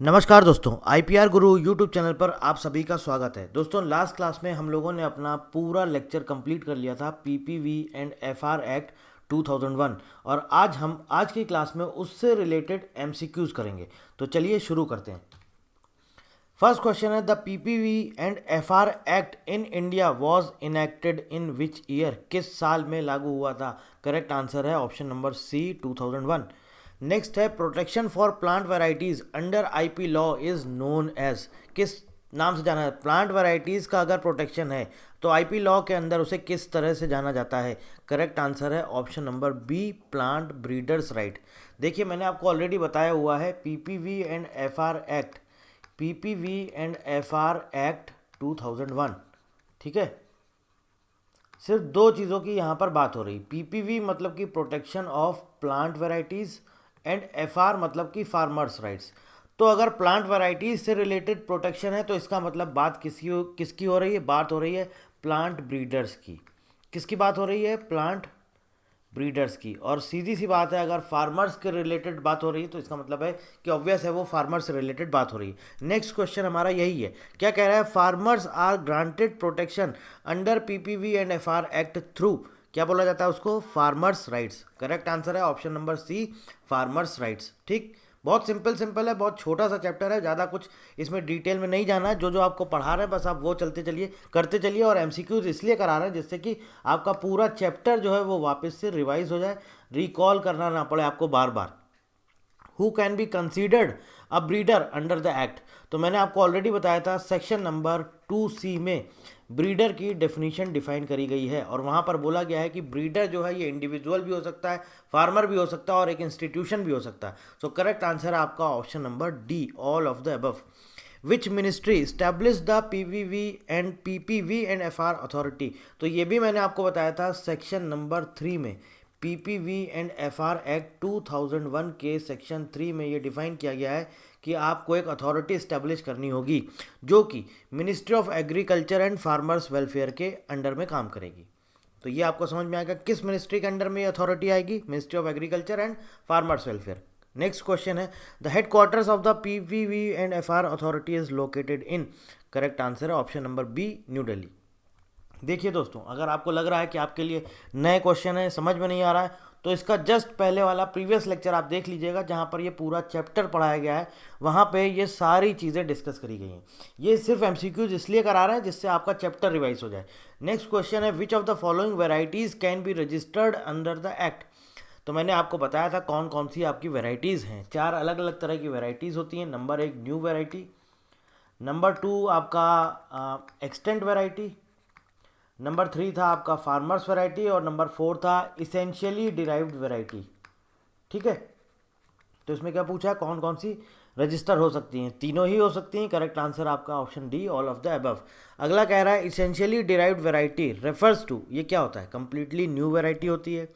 नमस्कार दोस्तों, आईपीआर गुरु YouTube channel पर आप सभी का स्वागत है। दोस्तों, लास्ट क्लास में हम लोगों ने अपना पूरा लेक्चर कंप्लीट कर लिया था पीपीवी एंड एफआर एक्ट 2001 और आज की क्लास में उससे रिलेटेड एमसीक्यूज करेंगे। तो चलिए शुरू करते हैं। फर्स्ट क्वेश्चन है, the PPV and FR act in India was enacted in which year? किस साल में लागू हुआ था? करेक्ट आंसर है ऑप्शन नंबर सी, 2001। नेक्स्ट है, protection for plant varieties under IP law is known as? किस नाम से जाना है? प्लांट वेराइटीज का अगर प्रोटेक्शन है तो आईपी लॉ के अंदर उसे किस तरह से जाना जाता है? करेक्ट आंसर है option number B, plant breeders right. देखिए, मैंने आपको ऑलरेडी बताया हुआ है PPV and FR act, PPV and FR act 2001। ठीक है, सिर्फ दो चीज़ों की यहाँ पर बात हो रही। पीपीवी मतलब कि protection of plant varieties and FR मतलब कि फार्मर्स राइट्स। तो अगर प्लांट वेराइटीज़ से रिलेटेड प्रोटेक्शन है तो इसका मतलब बात किसकी हो रही है? बात हो रही है प्लांट ब्रीडर्स की। किसकी बात हो रही है? प्लांट ब्रीडर्स की। और सीधी सी बात है, अगर फार्मर्स के रिलेटेड बात हो रही है तो इसका मतलब है कि ऑब्वियस है वो फार्मर्स से रिलेटेड बात हो रही है। नेक्स्ट क्वेश्चन हमारा यही है, क्या कह रहा है? Farmers are granted protection under PPV and FR act through, क्या बोला जाता है उसको? Farmers rights. करेक्ट आंसर है option number C, farmers rights. ठीक, बहुत सिंपल है, बहुत छोटा सा चैप्टर है, ज़्यादा कुछ इसमें डिटेल में नहीं जाना है। जो जो आपको पढ़ा रहे हैं बस आप वो चलते चलिए, करते चलिए। और एमसीक्यूज इसलिए करा रहे हैं जिससे कि आपका पूरा चैप्टर जो है वो वापस से रिवाइज हो जाए, रिकॉल करना ना पड़े आपको बार बार। Who can be considered a breeder under the act? तो मैंने आपको ऑलरेडी बताया था सेक्शन नंबर 2C में ब्रीडर की डेफिनेशन डिफाइन करी गई है और वहाँ पर बोला गया है कि ब्रीडर जो है ये इंडिविजुअल भी हो सकता है, फार्मर भी हो सकता है और एक इंस्टीट्यूशन भी हो सकता है। सो करेक्ट आंसर है आपका option number D, all of the above. Which ministry establish the PPV and FR authority? तो ये भी मैंने आपको बताया था सेक्शन नंबर 3 में। पीपीवी एंड एफआर एक्ट 2001 के सेक्शन 3 में ये डिफाइन किया गया है कि आपको एक अथॉरिटी इस्टेब्लिश करनी होगी जो कि ministry of agriculture and farmers welfare के अंडर में काम करेगी। तो ये आपको समझ में आएगा किस मिनिस्ट्री के अंडर में ये अथॉरिटी आएगी? Ministry of agriculture and farmers welfare. Next question है, the headquarters of the PVV and FR authority is located in? Correct answer है option number B, New Delhi. देखिए दोस्तों, अगर आपको लग रहा है कि आपके लिए नए क्वेश्चन है, समझ में नहीं आ रहा है, तो इसका जस्ट पहले वाला प्रीवियस लेक्चर आप देख लीजिएगा जहाँ पर ये पूरा चैप्टर पढ़ाया गया है। वहाँ पे ये सारी चीज़ें डिस्कस करी गई हैं। ये सिर्फ एमसीक्यूज इसलिए करा रहे हैं जिससे आपका चैप्टर रिवाइज हो जाए। नेक्स्ट क्वेश्चन है, which of the following varieties can be registered under the act? तो मैंने आपको बताया था कौन कौन सी आपकी वेराइटीज़ हैं। 4 अलग अलग तरह की वेराइटीज़ होती हैं। नंबर 1 न्यू वेराइटी, नंबर 2 आपका एक्सटेंट वेराइटी, नंबर 3 था आपका फार्मर्स वैरायटी और नंबर 4 था इसेंशियली डिराइव्ड वैरायटी। ठीक है, तो इसमें क्या पूछा है? कौन कौन सी रजिस्टर हो सकती हैं? तीनों ही हो सकती हैं। करेक्ट आंसर आपका option D, all of the above. अगला कह रहा है essentially derived variety refers to, ये क्या होता है? कंप्लीटली न्यू वैरायटी होती है,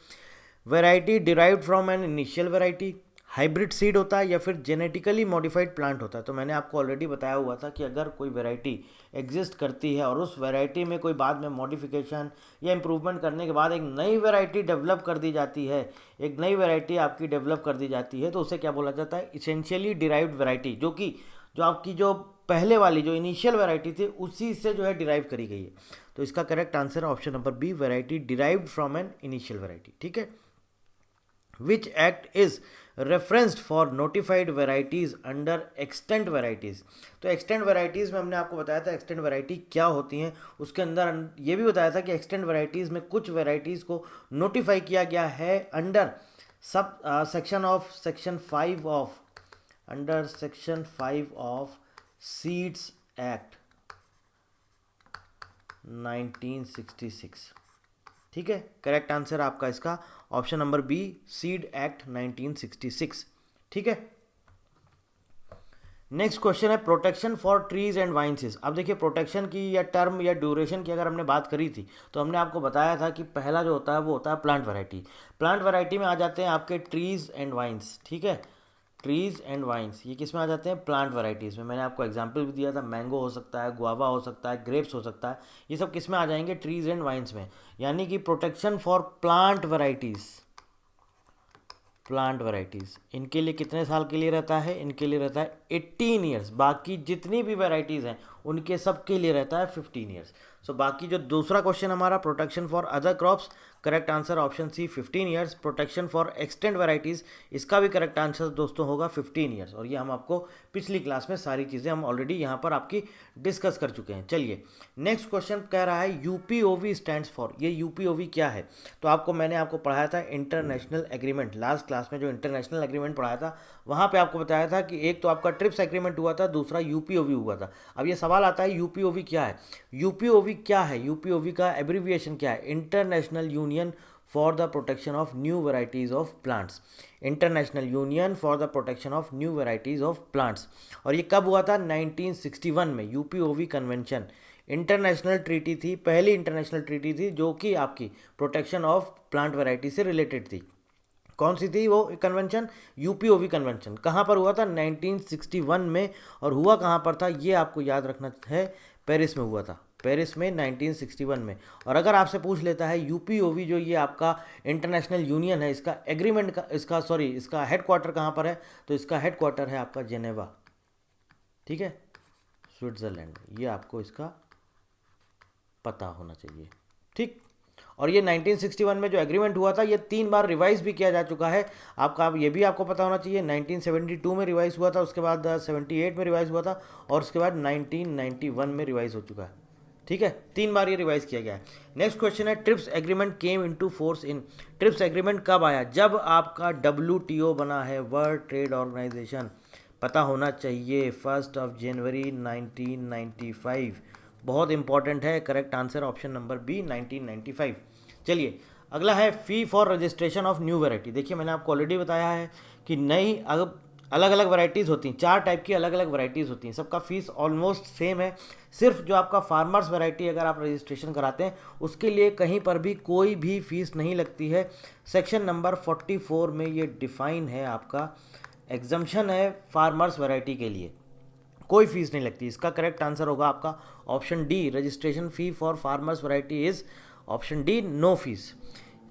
variety derived from an initial variety, hybrid seed होता है या फिर जेनेटिकली मॉडिफाइड प्लांट होता है। तो मैंने आपको ऑलरेडी बताया हुआ था कि अगर कोई वैरायटी एग्जिस्ट करती है और उस वैरायटी में कोई बाद में मॉडिफिकेशन या इंप्रूवमेंट करने के बाद एक नई वैरायटी डेवलप कर दी जाती है, एक नई वैरायटी आपकी डेवलप कर दी जाती है, तो उसे क्या बोला जाता है? इसेंशियली डिराइव्ड वैरायटी, जो आपकी जो पहले वाली जो इनिशियल वैरायटी थी उसी से जो है डिराइव करी गई है। तो इसका करेक्ट आंसर है option number B, variety derived from an initial variety. ठीक है, which act is referenced for notified varieties under extant varieties? तो extant varieties में हमने आपको बताया था extant variety क्या होती हैं। उसके अंदर ये भी बताया था कि extant varieties में कुछ varieties को notify किया गया है under sub section 5 of under section 5 of seeds act 1966। ठीक है, करेक्ट आंसर आपका इसका option number B, seed act 1966। ठीक है, नेक्स्ट क्वेश्चन है protection for trees and vines. अब देखिए, प्रोटेक्शन की या टर्म या ड्यूरेशन की अगर हमने बात करी थी तो हमने आपको बताया था कि पहला जो होता है वो होता है प्लांट वैरायटी। प्लांट वैरायटी में आ जाते हैं आपके ट्रीज एंड वाइन्स। ठीक है, ट्रीज एंड वाइन्स ये किस में आ जाते हैं? प्लांट वैराइटीज़ में। मैंने आपको एग्जांपल भी दिया था, मैंगो हो सकता है, गुआवा हो सकता है, ग्रेप्स हो सकता है। ये सब किस में आ जाएंगे? ट्रीज एंड वाइन्स में। यानी कि protection for plant varieties, plant varieties, इनके लिए कितने साल के लिए रहता है? इनके लिए रहता है 18 ईयर्स। बाकी जितनी भी वैरायटीज़ हैं उनके सब के लिए रहता है 15 ईयर्स। सो बाकी जो दूसरा क्वेश्चन हमारा, protection for other crops, correct answer option C 15 years. Protection for extant varieties, इसका भी करेक्ट आंसर दोस्तों होगा 15 ईयर्स। और ये हम आपको पिछली क्लास में सारी चीज़ें हम ऑलरेडी यहाँ पर आपकी डिस्कस कर चुके हैं। चलिए नेक्स्ट क्वेश्चन कह रहा है यूपीओवी स्टैंड्स फॉर। ये यूपीओवी क्या है? तो मैंने आपको पढ़ाया था इंटरनेशनल एग्रीमेंट। लास्ट क्लास में जो इंटरनेशनल एग्रीमेंट पढ़ाया था वहाँ पे आपको बताया था कि एक तो आपका ट्रिप्स एग्रीमेंट हुआ था, दूसरा यूपीओवी हुआ था। अब ये सवाल आता है यूपीओवी क्या है? यूपीओवी क्या है? यूपीओवी का एब्रीविएशन क्या है? International union for the protection of new varieties of plants. International union for the protection of new varieties of plants. और ये कब हुआ था? 1961 में। यूपीओवी कन्वेंशन इंटरनेशनल ट्रीटी थी, पहली इंटरनेशनल ट्रीटी थी जो कि आपकी प्रोटेक्शन ऑफ प्लांट वैरायटी से रिलेटेड थी। कौन सी थी वो कन्वेंशन? यूपीओवी कन्वेंशन। कहाँ पर हुआ था? 1961 में। और हुआ कहाँ पर था ये आपको याद रखना है, पेरिस में हुआ था। पेरिस में 1961 में। और अगर आपसे पूछ लेता है यूपीओवी जो ये आपका इंटरनेशनल यूनियन है, इसका एग्रीमेंट का इसका हेडक्वार्टर कहाँ पर है? तो इसका हेडक्वार्टर है आपका जेनेवा, ठीक है, स्विट्ज़रलैंड। ये आपको इसका पता होना चाहिए, ठीक। और ये 1961 में जो एग्रीमेंट हुआ था ये 3 बार रिवाइज भी किया जा चुका है आपका। अब ये भी आपको पता होना चाहिए, 1972 में रिवाइज हुआ था, उसके बाद 78 में रिवाइज हुआ था, और उसके बाद 1991 में रिवाइज हो चुका है, ठीक है। 3 बार ये रिवाइज किया गया है। नेक्स्ट क्वेश्चन है trips agreement came into force in. Trips agreement कब आया? जब आपका WTO बना है, वर्ल्ड ट्रेड ऑर्गेनाइजेशन। पता होना चाहिए 1 जनवरी 1995। बहुत इंपॉर्टेंट है। Correct answer option number B 1995। चलिए अगला है fee for registration of new variety. देखिए मैंने आपको ऑलरेडी बताया है कि नई अब अलग अलग वैरायटीज़ होती हैं, 4 टाइप की अलग अलग वैरायटीज़ होती हैं, सबका फीस ऑलमोस्ट सेम है। सिर्फ जो आपका फार्मर्स वैरायटी अगर आप रजिस्ट्रेशन कराते हैं उसके लिए कहीं पर भी कोई भी फीस नहीं लगती है। सेक्शन नंबर 44 में ये डिफाइन है, आपका एग्जम्पशन है फार्मर्स वैरायटी के लिए, कोई फीस नहीं लगती। इसका करेक्ट आंसर होगा आपका option D, registration fee for farmers variety is option D, no fees.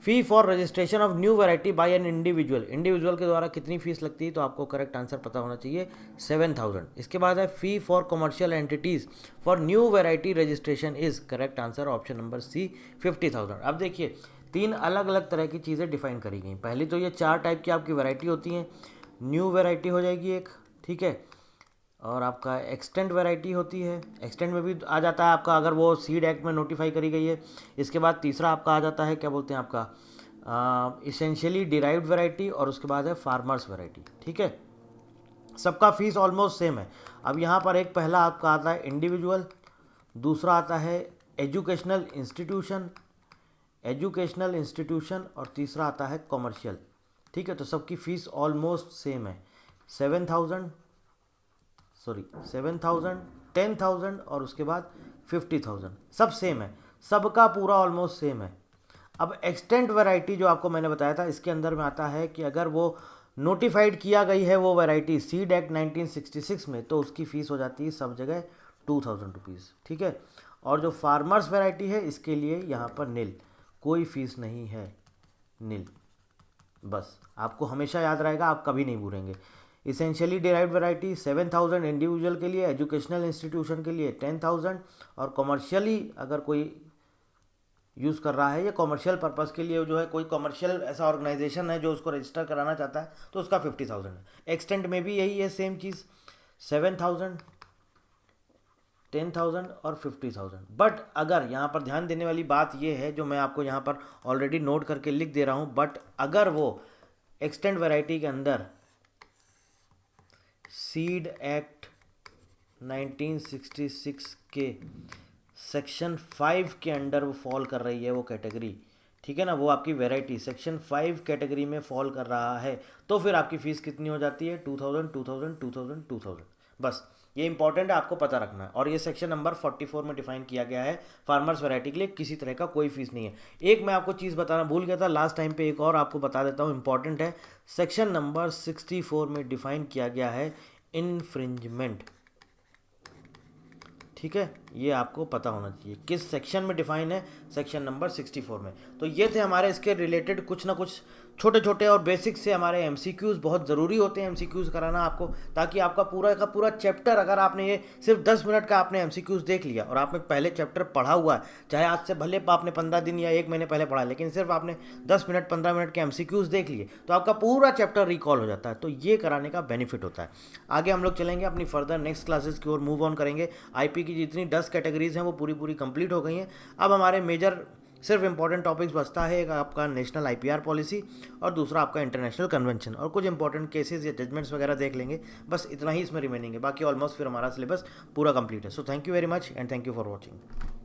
Fee for registration of new variety by an individual, individual के द्वारा कितनी फीस लगती है? तो आपको करेक्ट आंसर पता होना चाहिए 7000। इसके बाद है fee for commercial entities for new variety registration is, correct answer option number C 50,000। अब देखिए 3 अलग अलग तरह की चीज़ें डिफाइन करी गई। पहली तो ये 4 टाइप की आपकी वैरायटी होती हैं, न्यू वैरायटी हो जाएगी एक, ठीक है, और आपका एक्सटेंट वैरायटी होती है, एक्सटेंट में भी आ जाता है आपका अगर वो सीड एक्ट में नोटिफाई करी गई है। इसके बाद तीसरा आपका आ जाता है, क्या बोलते हैं आपका इसेंशियली डिराइव्ड वैरायटी, और उसके बाद है फार्मर्स वैरायटी, ठीक है। सबका फीस ऑलमोस्ट सेम है। अब यहाँ पर एक पहला आपका आता है इंडिविजुअल, दूसरा आता है एजुकेशनल इंस्टीट्यूशन, और तीसरा आता है कॉमर्शियल, ठीक है। तो सबकी फ़ीस ऑलमोस्ट सेम है, 7,000, 10,000 और उसके बाद 50,000, सब सेम है, सबका पूरा ऑलमोस्ट सेम है। अब एक्सटेंट वैरायटी जो आपको मैंने बताया था, इसके अंदर में आता है कि अगर वो नोटिफाइड किया गई है वो वैरायटी सीड एक्ट 1966 में, तो उसकी फ़ीस हो जाती है सब जगह 2,000 रुपीज़, ठीक है। और जो फार्मर्स वैरायटी है इसके लिए यहाँ पर नील, कोई फीस नहीं है, नील, बस आपको हमेशा याद रहेगा, आप कभी नहीं भूलेंगे। इसेंशियली डिराइव्ड वैरायटी 7,000 इंडिविजुअल के लिए, एजुकेशनल इंस्टीट्यूशन के लिए 10,000, और कमर्शियली अगर कोई यूज़ कर रहा है या कमर्शियल पर्पज़ के लिए जो है, कोई कमर्शियल ऐसा ऑर्गेनाइजेशन है जो उसको रजिस्टर कराना चाहता है, तो उसका 50,000 है। एक्सटेंट में भी यही है सेम चीज़, 7,000, 10,000 और 50,000। बट अगर यहाँ पर ध्यान देने वाली बात ये है, जो मैं आपको यहाँ पर ऑलरेडी नोट करके लिख दे रहा हूँ, बट अगर वो एक्सटेंट वैरायटी के अंदर सीड एक्ट 1966 के सेक्शन 5 के अंडर वो फॉल कर रही है, वो कैटेगरी, ठीक है ना, वो आपकी वैरायटी सेक्शन 5 कैटेगरी में फॉल कर रहा है, तो फिर आपकी फ़ीस कितनी हो जाती है? 2,000। बस ये इंपॉर्टेंट है, आपको पता रखना है। और ये सेक्शन नंबर 44 में डिफाइन किया गया है फार्मर्स वैरायटी के लिए, किसी तरह का कोई फीस नहीं है। एक मैं आपको चीज़ बताना भूल गया था लास्ट टाइम पे, एक और आपको बता देता हूँ, इंपॉर्टेंट है। सेक्शन नंबर 64 में डिफाइन किया गया है इन्फ्रिंजमेंट, ठीक है, ये आपको पता होना चाहिए किस सेक्शन में डिफाइन है, सेक्शन नंबर 64 में। तो ये थे हमारे इसके रिलेटेड कुछ ना कुछ छोटे छोटे और बेसिक से हमारे एमसीक्यूज़। बहुत ज़रूरी होते हैं एमसीक्यूज़ कराना आपको, ताकि आपका पूरा का पूरा चैप्टर, अगर आपने ये सिर्फ 10 मिनट का आपने एमसीक्यूज़ देख लिया और आपने पहले चैप्टर पढ़ा हुआ है, चाहे आज से भले आपने 15 दिन या 1 महीने पहले पढ़ा, लेकिन सिर्फ आपने 10 मिनट 15 मिनट के एमसीक्यूज़ देख लिए तो आपका पूरा चैप्टर रिकॉल हो जाता है। तो ये कराने का बेनिफिट होता है। आगे हम लोग चलेंगे अपनी फर्दर नेक्स्ट क्लासेस की ओर मूव ऑन करेंगे। आईपी की जितनी 10 कैटेगरीज हैं वो पूरी पूरी कंप्लीट हो गई हैं। अब हमारे मेजर सिर्फ इंपॉर्टेंट टॉपिक्स बचता है, एक आपका नेशनल आईपीआर पॉलिसी और दूसरा आपका इंटरनेशनल कन्वेंशन, और कुछ इंपॉर्टेंट केसेस या जजमेंट्स वगैरह देख लेंगे। बस इतना ही इसमें रिमेनिंग है, बाकी ऑलमोस्ट फिर हमारा सिलेबस पूरा कंप्लीट है। So thank you very much and thank you for watching.